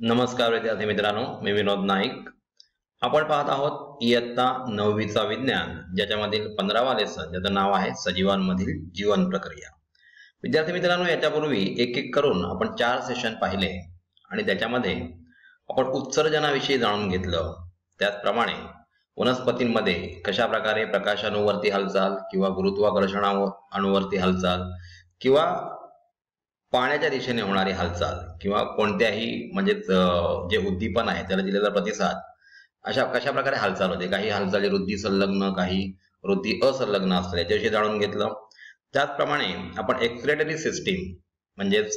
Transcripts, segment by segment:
नमस्कार विद्यार्थी मित्रांनो, मी विनोद नाईक. आपण पाहत आहोत इयत्ता 9वीचा विज्ञान, ज्याच्यामधील 15वा लेसन, ज्याचं नाव आहे सजीवांमधील जीवन प्रक्रिया. विद्यार्थी मित्रांनो, याच्यापूर्वी एक एक करून आपण 4 सेशन पाहिले आणि त्याच्यामध्ये आपण उत्सर्जनाविषयी जाणून घेतलं. त्याचप्रमाणे वनस्पतींमध्ये कशा प्रकारे प्रकाशाणूवरती हालचाल किंवा गुरुत्वाकर्षण अणुवरती हालचाल किंवा पाण्याच्या दिशेने होणारी हालचाल किंवा कोणत्याही म्हणजेच जे उद्दीपन आहे त्याला दिलेला प्रतिसाद, अशा कशा प्रकारे हालचाल होते. काही हालचाली वृद्धी संलग्न, काही वृद्धी असंलग्न असतात, याच्याविषयी जाणून घेतलं. त्याचप्रमाणे आपण एक्सक्रेटरी सिस्टीम म्हणजेच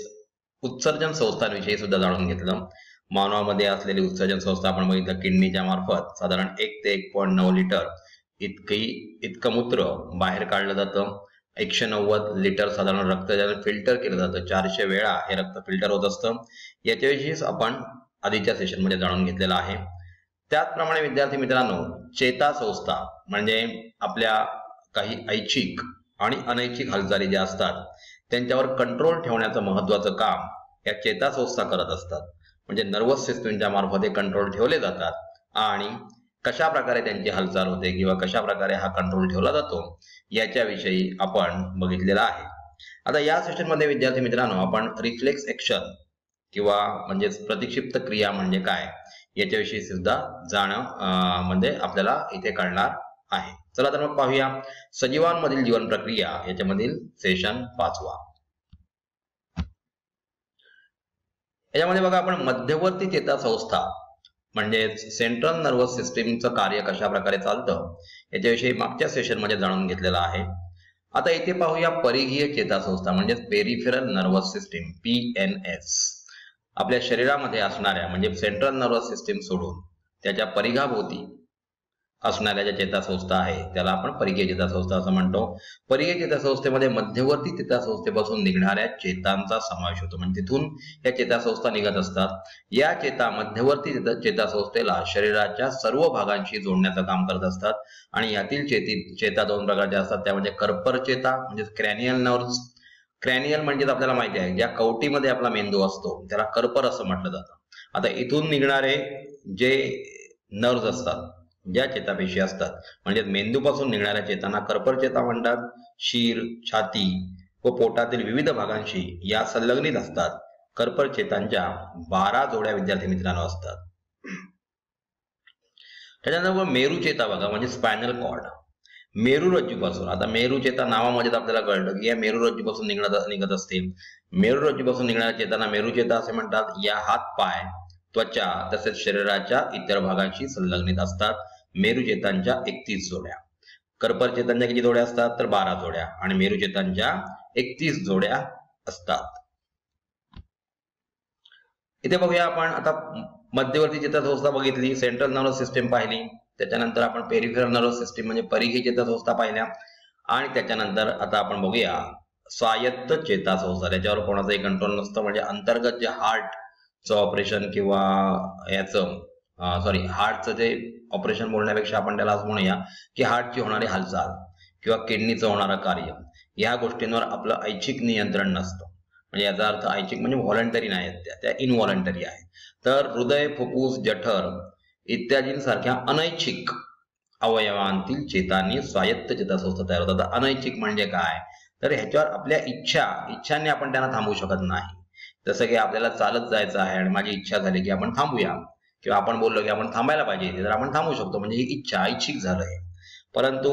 उत्सर्जन संस्थांविषयी सुद्धा जाणून घेतलं. मानवामध्ये असलेली उत्सर्जन संस्था आपण बघितलं. किडनीच्या मार्फत साधारण 1 ते 1.9 लिटर इतकं मूत्र बाहेर काढलं जातं. 190 लिटर साधारण रक्त ज्याला फिल्टर केलं जातं, 400 वेळा हे रक्त फिल्टर होत असतं. याच्याविषयीच आपण आधीच्या सेशन मध्ये जाणून घेतलेलं आहे. त्याचप्रमाणे विद्यार्थी मित्रांनो, चेतासंस्था म्हणजे आपल्या काही ऐच्छिक आणि अनैच्छिक हालचाली ज्या असतात त्यांच्यावर कंट्रोल ठेवण्याचं महत्वाचं काम या चेतासंस्था करत असतात. म्हणजे नर्वस सिस्टमच्या मार्फत हे कंट्रोल ठेवले जातात आणि कशा प्रकारे त्यांची हालचाल होते किंवा कशा प्रकारे हा कंट्रोल ठेवला जातो याच्याविषयी आपण बघितलेला आहे. आता या सेशन मध्ये विद्यार्थी मित्रांनो, आपण रिफ्लेक्स ऍक्शन किंवा म्हणजे प्रतिक्षिप्त क्रिया म्हणजे काय याच्याविषयी सुद्धा म्हणजे आपल्याला इथे कळणार आहे. चला तर मग पाहूया सजीवांमधील जीवन प्रक्रिया याच्यामधील सेशन 5वा. याच्यामध्ये बघा, आपण मध्यवर्ती चेतासंस्था म्हणजे सेंट्रल नर्वस सिस्टीमचं कार्य कशा प्रकारे चालतं याच्याविषयी मागच्या सेशन मध्ये जाणून घेतलेला आहे. आता इथे पाहूया परिघीय चेतासंस्था म्हणजे पेरिफेरल नर्वस सिस्टीम, PNS. आपल्या शरीरामध्ये असणाऱ्या म्हणजे सेंट्रल नर्वस सिस्टीम सोडून त्याच्या परिघाभोवती असणाऱ्या ज्या चेतासंस्था आहे त्याला आपण परिघीय चेतासंस्था असं म्हणतो. परिघीय चेतासंस्थेमध्ये मध्यवर्ती चेतासंस्थेपासून निघणाऱ्या चेतांचा समावेश होतो. म्हणजे तिथून या चेतासंस्था निघत असतात. या चेता मध्यवर्ती चेतासंस्थेला शरीराच्या सर्व भागांशी जोडण्याचं काम करत असतात आणि यातील चेता 2 प्रकारचे असतात. त्यामध्ये कर्पर चेता म्हणजे क्रॅनियल नर्व्स. क्रॅनियल म्हणजे आपल्याला माहिती आहे, ज्या कवटीमध्ये आपला मेंदू असतो त्याला कर्पर असं म्हटलं जातं. आता इथून निघणारे जे नर्व्स असतात, ज्या चेतापेशी असतात म्हणजे मेंदूपासून निघणाऱ्या चेतांना कर्पर चेता म्हणतात. शीर, छाती व पोटातील विविध भागांशी या संलग्नित असतात. कर्पर चेतांच्या 12 जोड्या विद्यार्थी मित्रांनो असतात. त्याच्यानंतर मेरू चेता बघा म्हणजे स्पायनल कॉर्ड. मेरुरज्जूपासून, आता मेरू चेता नावामध्ये आपल्याला कळलं की या मेरुरज्जूपासून निघत असते. मेरुरज्जूपासून निघणाऱ्या चेतांना मेरू चेता असे म्हणतात. या हात, पाय, त्वचा तसेच शरीराच्या इतर भागांशी संलग्नित असतात. मेरू चेतांच्या 31 जोड्या. कर्पर चेतांच्या किती जोड्या असतात तर 12 जोड्या आणि मेरू चेतांच्या 31 जोड्या असतात. इथे बघूया आपण आता मध्यवर्ती चेतासंस्था बघितली, सेंट्रल नर्वस सिस्टीम पाहिली, त्याच्यानंतर आपण पेरिफेरल नर्वस सिस्टीम म्हणजे परिघीय चेतासंस्था पाहिल्या आणि त्याच्यानंतर आता आपण बघूया स्वायत्त चेतासंस्था. त्याच्यावर कोणाचाही कंट्रोल नसतं. म्हणजे अंतर्गत जे हार्टचं ऑपरेशन किंवा हार्टचं जे ऑपरेशन बोलण्यापेक्षा आपण त्याला असं म्हणूया की हार्टची होणारी हालचाल किंवा किडनीचं होणारं कार्य, या गोष्टींवर आपलं ऐच्छिक नियंत्रण नसतं. म्हणजे याचा अर्थ ऐच्छिक म्हणजे व्हॉलंटरी नाही आहेत, त्या इनव्हॉलंटरी आहेत. तर हृदय, फुफ्फुस, जठर इत्यादींसारख्या अनैच्छिक अवयवांतील चेतांनी स्वायत्त चेतासंस्था तयार होतात. अनैच्छिक म्हणजे काय तर ह्याच्यावर आपल्या इच्छांनी आपण त्यांना थांबवू शकत नाही. जसं की आपल्याला चालत जायचं आहे आणि माझी इच्छा झाली की आपण थांबूया किंवा आपण बोललो की आपण थांबायला पाहिजे तर आपण थांबू शकतो. म्हणजे ही इच्छा ऐच्छिक झालंय. परंतु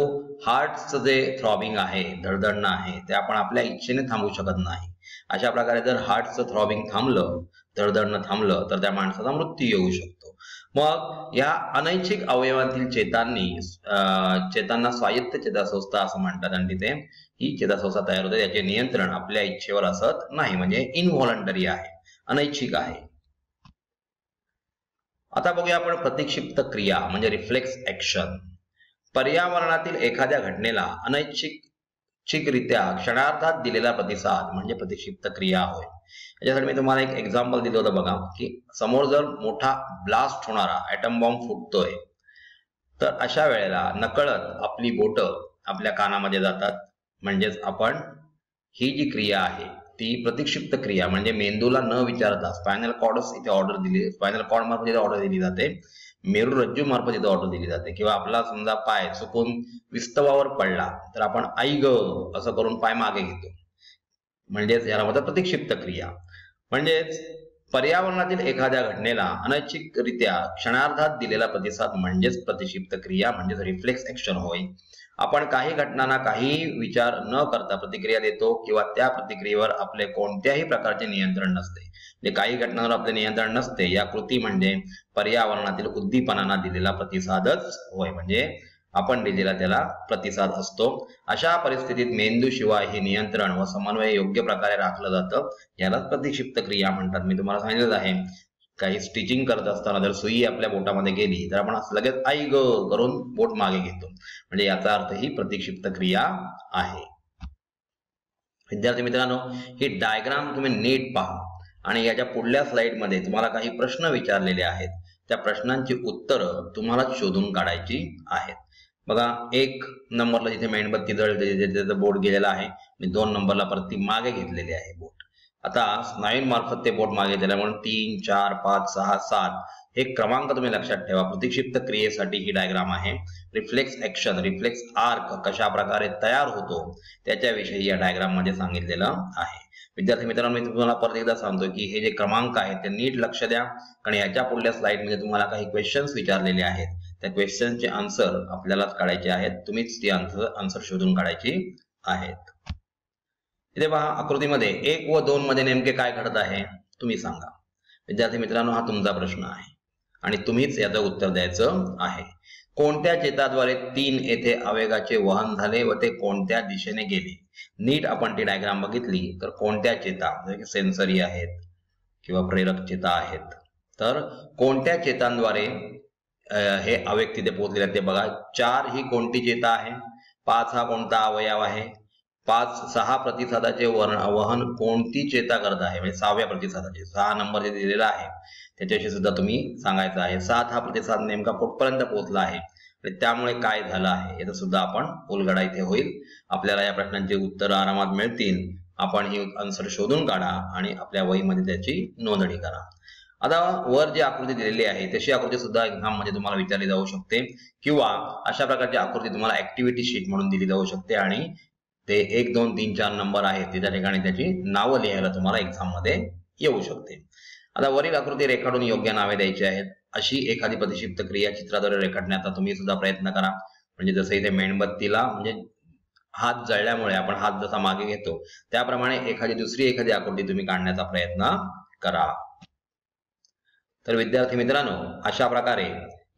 हार्टचं जे थ्रॉबिंग आहे, धडधडणं आहे, ते आपण आपल्या इच्छेने थांबवू शकत नाही. अशा प्रकारे जर हार्टचं थ्रॉबिंग थांबलं, धडधडणं थांबलं तर त्या माणसाचा मृत्यू येऊ शकतो. मग या अनैच्छिक अवयवांतील चेतांना स्वायत्त चेतासंस्था असं म्हणतात आणि तिथे ही चेतासंस्था तयार होते. त्याचे नियंत्रण आपल्या इच्छेवर असत नाही. म्हणजे इनव्हॉलंटरी आहे, अनैच्छिक आहे. आता बघूया आपण प्रतिक्षिप्त क्रिया म्हणजे रिफ्लेक्स ऍक्शन. पर्यावरणातील एखाद्या घटनेला अनैच्छिकरित्या क्षणार्धात दिलेला प्रतिसाद म्हणजे प्रतिक्षिप्त क्रिया होय. याच्यासाठी मी तुम्हाला एक एक्झाम्पल दिलं होतं बघा, की समोर जर मोठा ब्लास्ट होणारा ऍटम बॉम्ब फुटतोय तर अशा वेळेला नकळत आपली बोटं आपल्या कानामध्ये जातात. म्हणजेच आपण ही जी क्रिया आहे ती प्रतिक्षिप्त क्रिया म्हणजे मेंदूला न विचारता स्पायनल कॉर्डच इथे ऑर्डर दिली, स्पायनल कॉर्ड मार्फत इथे ऑर्डर दिली जाते, मेरुरज्जू मार्फत इथे ऑर्डर दिली जाते. किंवा आपला समजा पाय चुकून विस्तवावर पडला तर आपण आई ग असं करून पाय मागे घेतो, म्हणजेच याला म्हणतात प्रतिक्षिप्त क्रिया. म्हणजेच पर्यावरणातील एखाद्या घटनेला अनैच्छिकरित्या क्षणार्धात दिलेला प्रतिसाद म्हणजेच प्रतिक्षिप्त क्रिया म्हणजेच रिफ्लेक्स ऍक्शन होय. आपण काही घटनांना काही विचार न करता प्रतिक्रिया देतो किंवा त्या प्रतिक्रियेवर आपले कोणत्याही प्रकारचे नियंत्रण नसते. म्हणजे काही घटनांवर आपले नियंत्रण नसते. या कृती म्हणजे पर्यावरणातील उद्दीपनांना दिलेला प्रतिसादच होय, म्हणजे आपण दिलेला त्याला प्रतिसाद असतो. अशा परिस्थितीत मेंदूशिवाय हे नियंत्रण व समन्वय योग्य प्रकारे राखलं जातं, यालाच प्रतिक्षिप्त क्रिया म्हणतात. मी तुम्हाला सांगितलं आहे, काही स्टिचिंग करत असताना जर सुई आपल्या बोटामध्ये गेली तर आपण लगेच आई ग करून बोट मागे घेतो, म्हणजे याचा अर्थ ही प्रतिक्षिप्त क्रिया आहे. विद्यार्थी मित्रांनो, ही डायग्राम तुम्ही नीट पहा आणि याच्या पुढल्या स्लाइड मध्ये तुम्हाला काही प्रश्न विचारलेले आहेत, त्या प्रश्नांची उत्तरं तुम्हाला शोधून काढायची आहेत. बघा, 1 नंबरला जिथे मेणबत्ती जळते बोट गेलेला आहे, 2 नंबरला परत ती मागे घेतलेली आहे बोट. आता स्नायूंमार्फत ते बोट मागे गेल्यामुळे 3, 4, 5, 6, 7 हे क्रमांक तुम्ही लक्षात ठेवा. प्रतिक्षिप्त क्रियेसाठी ही डायग्राम आहे. रिफ्लेक्स ऍक्शन, रिफ्लेक्स आर्क कशा प्रकारे तयार होतो त्याच्याविषयी या डायग्राम मध्ये सांगितलेलं आहे. विद्यार्थी मित्रांनो, मी तुम्हाला परत एकदा सांगतो की हे जे क्रमांक आहेत ते नीट लक्ष द्या, कारण याच्या पुढल्या स्लाइड मध्ये तुम्हाला काही क्वेश्चन्स विचारलेले आहेत. त्या क्वेश्चनचे आन्सर आपल्यालाच काढायचे आहेत, तुम्हीच ती आन्सर शोधून काढायची आहेत. इथे पहा, आकृतीमध्ये 1 व 2 मध्ये नेमके काय घडत आहे तुम्ही सांगा. विद्यार्थी मित्रांनो, हा तुमचा प्रश्न आहे आणि तुम्हीच याचं उत्तर द्यायचं आहे. कोणत्या चेताद्वारे 3 येथे आवेगाचे वहन झाले व ते कोणत्या दिशेने गेले? नीट आपण ती डायग्राम बघितली तर कोणत्या चेता, जसे की सेन्सरी आहेत किंवा प्रेरक चेता आहेत, तर कोणत्या चेतांद्वारे हे आवेग तिथे पोहोचलेले ते बघा. 4 ही कोणती चेता आहे? 5 हा कोणता अवयव आहे? 6 प्रतिसादाचे वहन कोणती चेता करत आहे? म्हणजे 6व्या प्रतिसादाचे 6 नंबर जे दिलेला आहे त्याच्याशी सुद्धा तुम्ही सांगायचं आहे. 7 हा प्रतिसाद नेमका कुठपर्यंत पोहोचला आहे आणि त्यामुळे काय झालं आहे याचा सुद्धा आपण उलगडा इथे होईल. आपल्याला या प्रश्नांची उत्तरं आरामात मिळतील. आपण ही आन्सर शोधून काढा आणि आपल्या वहीमध्ये त्याची नोंदणी करा. आता वर जी आकृती दिलेली आहे तशी आकृती सुद्धा एक्झाम मध्ये तुम्हाला विचारली जाऊ शकते किंवा अशा प्रकारची आकृती तुम्हाला ऍक्टिव्हिटी शीट म्हणून दिली जाऊ शकते आणि ते 1, 2, 3, 4 नंबर आहेत त्या ठिकाणी त्याची नावं लिहायला तुम्हाला एक्झाम मध्ये येऊ शकते. आता वरील आकृती रेखाटून योग्य नावे द्यायची आहेत. अशी एखादी प्रतिक्षिप्त क्रिया चित्राद्वारे रेखाटण्याचा तुम्ही सुद्धा प्रयत्न करा. म्हणजे जसं इथे मेणबत्तीला म्हणजे हात जळल्यामुळे आपण हात जसा मागे घेतो त्याप्रमाणे दुसरी एखादी आकृती तुम्ही काढण्याचा प्रयत्न करा. तर विद्यार्थी मित्रांनो, अशा प्रकारे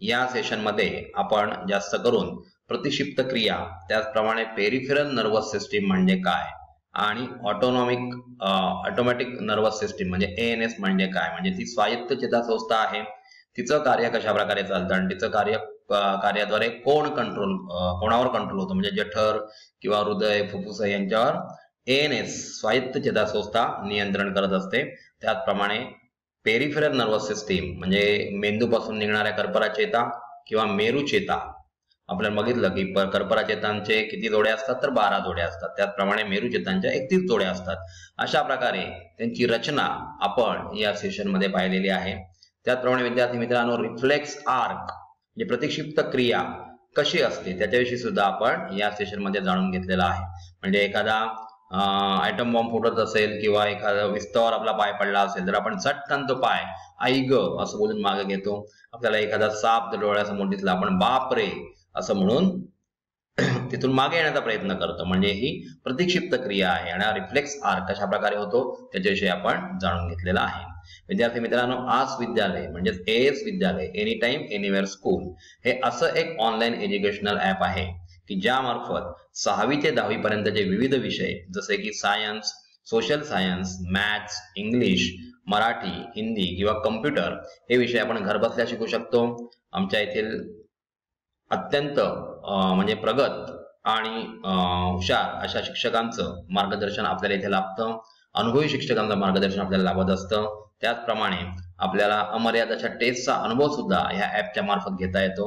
या सेशन मध्ये आपण जास्त करून प्रतिक्षिप्त क्रिया, त्याचप्रमाणे पेरिफेरल नर्वस सिस्टीम म्हणजे काय आणि ऑटोमॅटिक नर्वस सिस्टीम म्हणजे ANS म्हणजे काय, म्हणजे ती स्वायत्त चेतासंस्था आहे, तिचं कार्य कशा प्रकारे चालतं आणि तिचं कार्याद्वारे कोणावर कंट्रोल होतं, म्हणजे जठर किंवा हृदय, फुफ्फुस यांच्यावर ANS स्वायत्त चेतासंस्था नियंत्रण करत असते. त्याचप्रमाणे पेरिफेरल नर्वस सिस्टीम म्हणजे मेंदूपासून निघणाऱ्या कर्परा चेता किंवा मेरू चेता, आपल्याला बघितलं की कर्परा चेतांचे किती जोड्या असतात तर 12 जोड्या असतात, त्याचप्रमाणे मेरू चेतांच्या 31 जोड्या असतात. अशा प्रकारे त्यांची रचना आपण या सेशन मध्ये पाहिलेली आहे. त्याचप्रमाणे विद्यार्थी मित्रांनो, रिफ्लेक्स आर्क म्हणजे प्रतिक्षिप्त क्रिया कशी असते त्याच्याविषयी सुद्धा आपण या सेशन मध्ये जाणून घेतलेला आहे. म्हणजे एखादा ॲटम बॉम्ब फुटत असेल किंवा एखादा विस्तवावर आपला पाय पडला असेल तर आपण झटकन तो पाय आई ग असं बोलून मागे घेतो. आपल्याला एखादा साप डोळ्यासमोर दिसला आपण बाप रे असं म्हणून तिथून मागे येण्याचा प्रयत्न करतो, म्हणजे ही प्रतिक्षिप्त क्रिया आहे. आणि रिफ्लेक्स आर्क कशा प्रकारे होतो त्याच्याविषयी आपण जाणून घेतलेला आहे. विद्यार्थी मित्रांनो, आस विद्यालय म्हणजेच AS विद्यालय, एनी टाइम एनीवेअर स्कूल हे असं एक ऑनलाईन एज्युकेशनल ऍप आहे की ज्यामार्फत 6वी ते 10वी पर्यंतचे विविध विषय जसे की science, social science, maths, English, Marathi, Hindi किंवा कम्प्युटर हे विषय आपण घर बसल्या शिकू शकतो. आमच्या येथील अत्यंत म्हणजे प्रगत आणि हुशार अशा शिक्षकांचं मार्गदर्शन आपल्याला इथे लाभतं. अनुभवी शिक्षकांचं मार्गदर्शन आपल्याला लाभत असतं. त्याचप्रमाणे आपल्याला अमर्यादाच्या टेस्टचा अनुभव सुद्धा ह्या ऍपच्या मार्फत घेता येतो.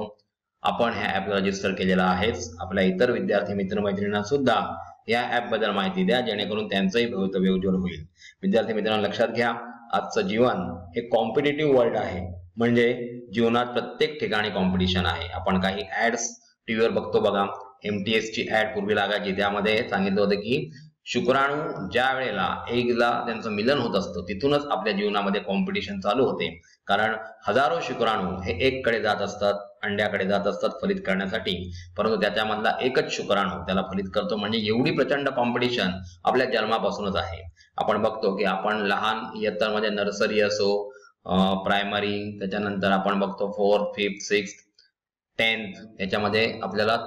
आपण ह्या ऍपला रजिस्टर केलेला आहेच. आपल्या इतर विद्यार्थी मित्रमैत्रिणींना सुद्धा या ऍप बद्दल माहिती द्या, जेणेकरून त्यांचंही भवितव्य उज्ज्वल होईल. विद्यार्थी मित्रांनो, लक्षात घ्या, आजचं जीवन हे कॉम्पिटिटिव्ह वर्ल्ड आहे. म्हणजे जीवनात प्रत्येक ठिकाणी कॉम्पिटिशन आहे. आपण काही ऍड्स टीव्हीवर बघतो बघा. MTS ची ऍड पूर्वी लागायची, त्यामध्ये सांगितलं होतं की शुक्राणू ज्या वेळेला एगला त्यांचं मिलन होत असतं, तिथूनच आपल्या जीवनामध्ये कॉम्पिटिशन चालू होते. कारण हजारो शुक्राणू हे एक कडे जात असतात, अंड्याकडे जात असतात फलित करण्यासाठी, परंतु त्याच्यामधला एकच शुक्राणू त्याला फलित करतो. म्हणजे एवढी प्रचंड कॉम्पिटिशन आपल्या जन्मापासूनच आहे. आपण बघतो की आपण लहान इयत्तांमध्ये नर्सरी असो, प्रायमरी, त्याच्यानंतर आपण बघतो 4th, 5th, 6th, 10th, याच्यामध्ये आपल्याला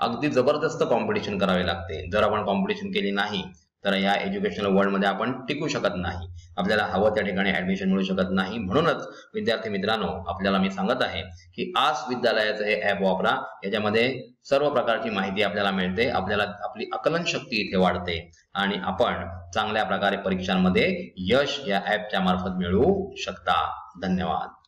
अगदी जबरदस्त कॉम्पिटिशन करावे लागते. जर आपण कॉम्पिटिशन केली नाही तर या एज्युकेशनल वर्ल्ड मध्ये आपण टिकू शकत नाही, आपल्याला हवं त्या ठिकाणी ऍडमिशन मिळू शकत नाही. म्हणूनच विद्यार्थी मित्रांनो, आपल्याला मी सांगत आहे की आस विद्यालयाचं हे ऍप वापरा. याच्यामध्ये सर्व प्रकारची माहिती आपल्याला मिळते, आपल्याला आपली आकलन शक्ती इथे वाढते आणि आपण चांगल्या प्रकारे परीक्षांमध्ये यश या ऍपच्या मार्फत मिळवू शकता. धन्यवाद.